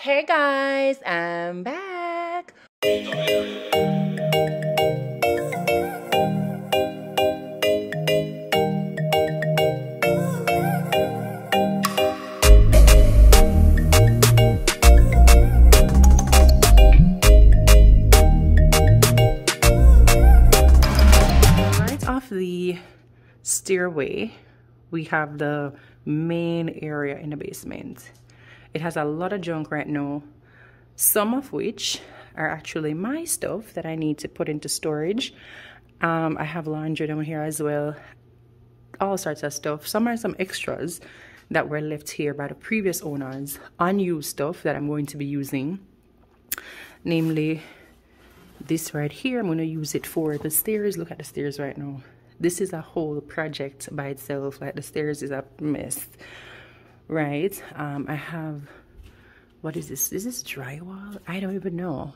Hey guys, I'm back. Right off the stairway, we have the main area in the basement. It has a lot of junk right now, some of which are actually my stuff that I need to put into storage. I have laundry down here as well, all sorts of stuff. Some are some extras that were left here by the previous owners, unused stuff that I'm going to be using, namely this right here. I'm going to use it for the stairs. Look at the stairs right now. This is a whole project by itself. Like, the stairs is a mess, right? I have, what is this? Is this drywall? I don't even know.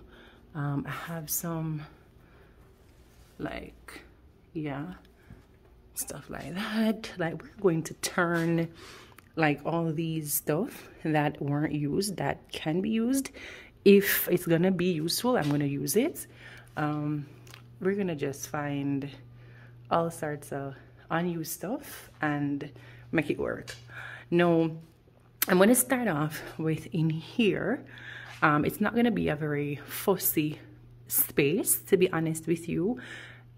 I have some, like, yeah, stuff like that. Like, we're going to turn like all these stuff that weren't used, that can be used. If it's gonna be useful, I'm gonna use it. We're gonna just find all sorts of unused stuff and make it work. Now, I'm gonna start off with in here. It's not gonna be a very fussy space, to be honest with you.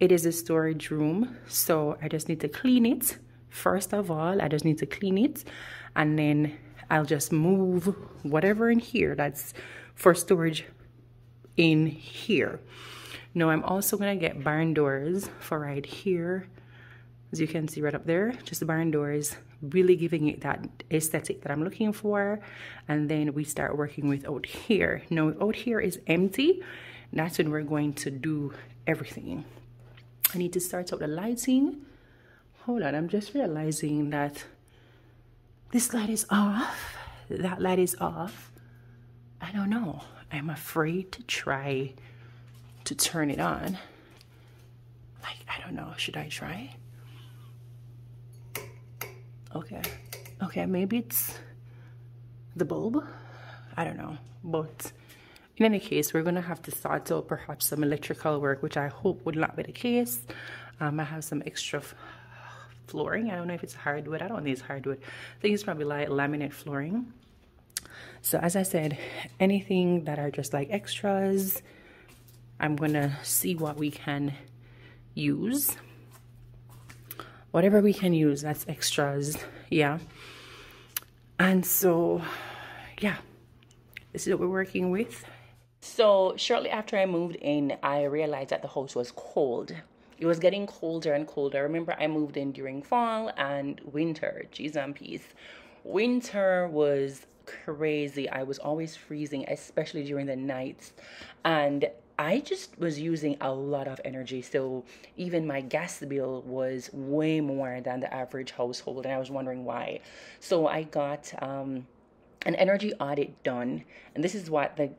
It is a storage room, so I just need to clean it. First of all, I just need to clean it, and then I'll just move whatever in here that's for storage in here. Now, I'm also gonna get barn doors for right here. As you can see right up there, just barn doors, really giving it that aesthetic that I'm looking for. And then we start working with out here. Now, out here is empty. That's when we're going to do everything. I need to start out the lighting. Hold on, I'm just realizing that this light is off. That light is off. I don't know. I'm afraid to try to turn it on. Like, I don't know. Should I try? Okay, maybe it's the bulb. I don't know. But in any case, we're going to have to sort out perhaps some electrical work, which I hope would not be the case. I have some extra flooring. I don't know if it's hardwood. I don't think it's hardwood. I think it's probably like laminate flooring. So as I said, anything that are just like extras, I'm gonna see what we can use. Whatever we can use, that's extras, yeah. And so, yeah, this is what we're working with. So shortly after I moved in, I realized that the house was cold. It was getting colder and colder. I remember I moved in during fall and winter. Jeez and peace. Winter was crazy. I was always freezing, especially during the nights. And I just was using a lot of energy. So even my gas bill was way more than the average household. And I was wondering why. So I got an energy audit done, and this is what the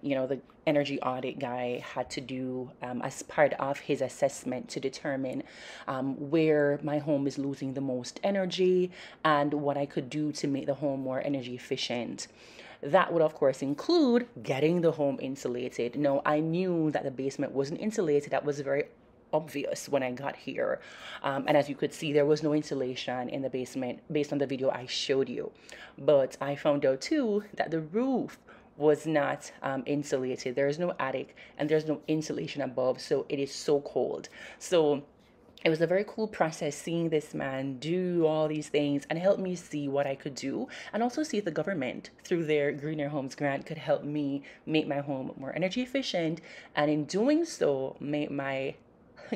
energy audit guy had to do as part of his assessment to determine where my home is losing the most energy and what I could do to make the home more energy efficient. That would of course include getting the home insulated. Now, I knew that the basement wasn't insulated. That was very obvious when I got here, and as you could see, there was no insulation in the basement based on the video I showed you. But I found out too that the roof was not insulated. There is no attic and there's no insulation above, so it is so cold. So it was a very cool process seeing this man do all these things and help me see what I could do, and also see if the government through their Greener Homes grant could help me make my home more energy efficient, and in doing so make my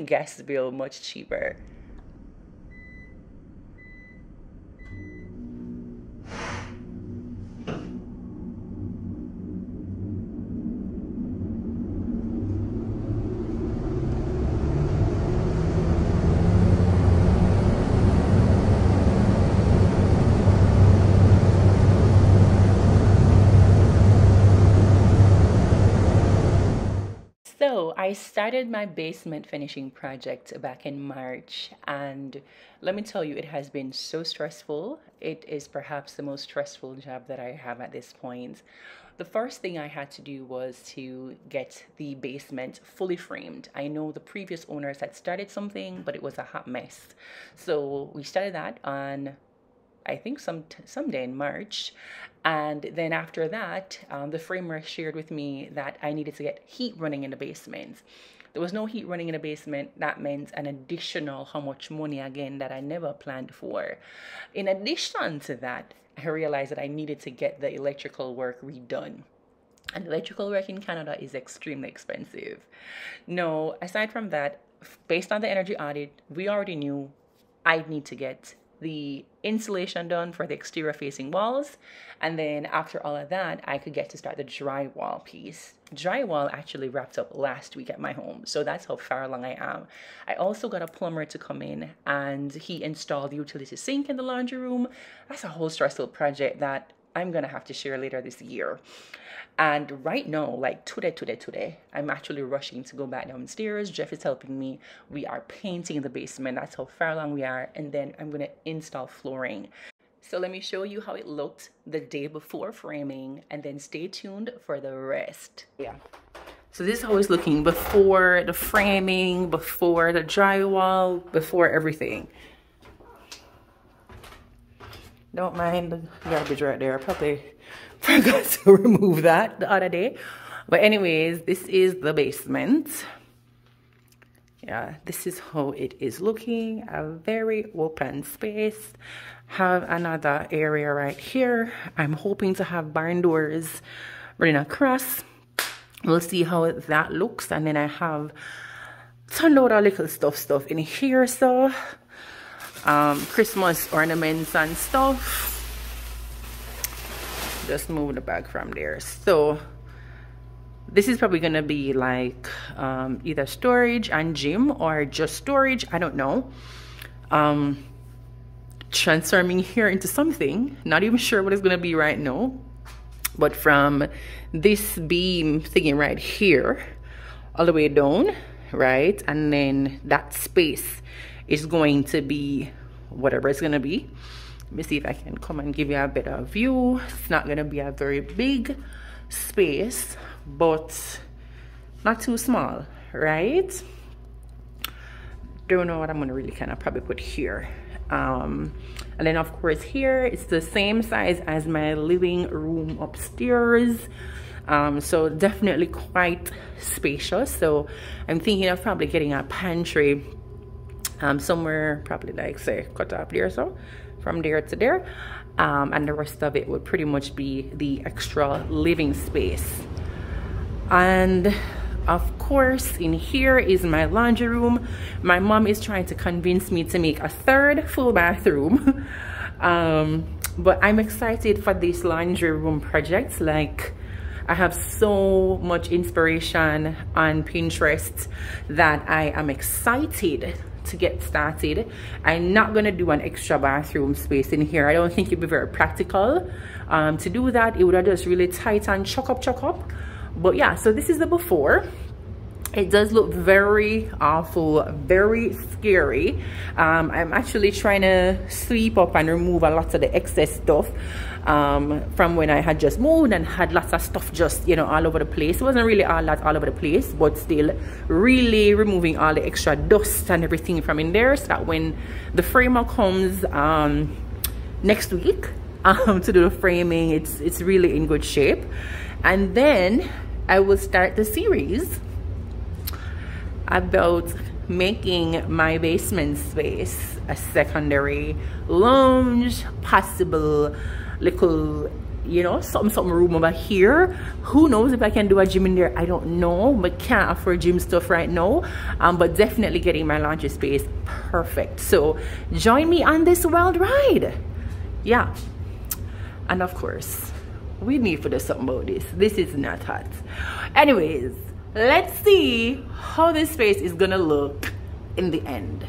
gas bill much cheaper. So I started my basement finishing project back in March, and let me tell you, it has been so stressful. It is perhaps the most stressful job that I have at this point. The first thing I had to do was to get the basement fully framed. I know the previous owners had started something, but it was a hot mess. So we started that on, I think, someday in March. And then after that, the framer shared with me that I needed to get heat running in the basement. There was no heat running in the basement. That meant an additional how much money again that I never planned for. In addition to that, I realized that I needed to get the electrical work redone. And electrical work in Canada is extremely expensive. No, aside from that, based on the energy audit, we already knew I'd need to get the insulation done for the exterior facing walls, and then after all of that I could get to start the drywall piece. Drywall actually wrapped up last week at my home, so that's how far along I am. I also got a plumber to come in and he installed the utility sink in the laundry room. That's a whole stressful project that I'm gonna have to share later this year. And right now, like today, I'm actually rushing to go back downstairs. Jeff is helping me. We are painting the basement. That's how far along we are. And then I'm going to install flooring. So let me show you how it looked the day before framing, and then stay tuned for the rest. Yeah. So this is how it's looking before the framing, before the drywall, before everything. Don't mind the garbage right there. I probably forgot to remove that the other day. But anyways, this is the basement. Yeah, this is how it is looking. A very open space. Have another area right here. I'm hoping to have barn doors running across. We'll see how that looks. And then I have a load of little stuff in here. So Christmas ornaments and stuff. Just move the bag from there. So this is probably gonna be like either storage and gym or just storage, I don't know. Transforming here into something, not even sure what it's gonna be right now, but from this beam thingy right here all the way down, right, and then that space is going to be whatever it's gonna be. Let me see if I can come and give you a better view. It's not gonna be a very big space, but not too small, right? Don't know what I'm gonna really kind of probably put here. And then of course here it's the same size as my living room upstairs. So definitely quite spacious. So I'm thinking of probably getting a pantry somewhere, probably like say cut off there, so from there to there, and the rest of it would pretty much be the extra living space. And of course in here is my laundry room. My mom is trying to convince me to make a third full bathroom. But I'm excited for this laundry room project. Like, I have so much inspiration on Pinterest that I am excited to get started. I'm not gonna do an extra bathroom space in here. I don't think it'd be very practical to do that. It would have just really tight and chuck up. But yeah, so this is the before. It does look very awful, very scary. I'm actually trying to sweep up and remove a lot of the excess stuff from when I had just moved and had lots of stuff just, you know, all over the place. It wasn't really all over the place, but still really removing all the extra dust and everything from in there, so that when the framer comes next week to do the framing, it's really in good shape. And then I will start the series about making my basement space a secondary lounge, possible little, you know, something room over here. Who knows if I can do a gym in there? I don't know, but can't afford gym stuff right now. But definitely getting my laundry space perfect. So join me on this wild ride. Yeah. And of course, we need to do something about this. This is not hot. Anyways, let's see how this space is gonna look in the end.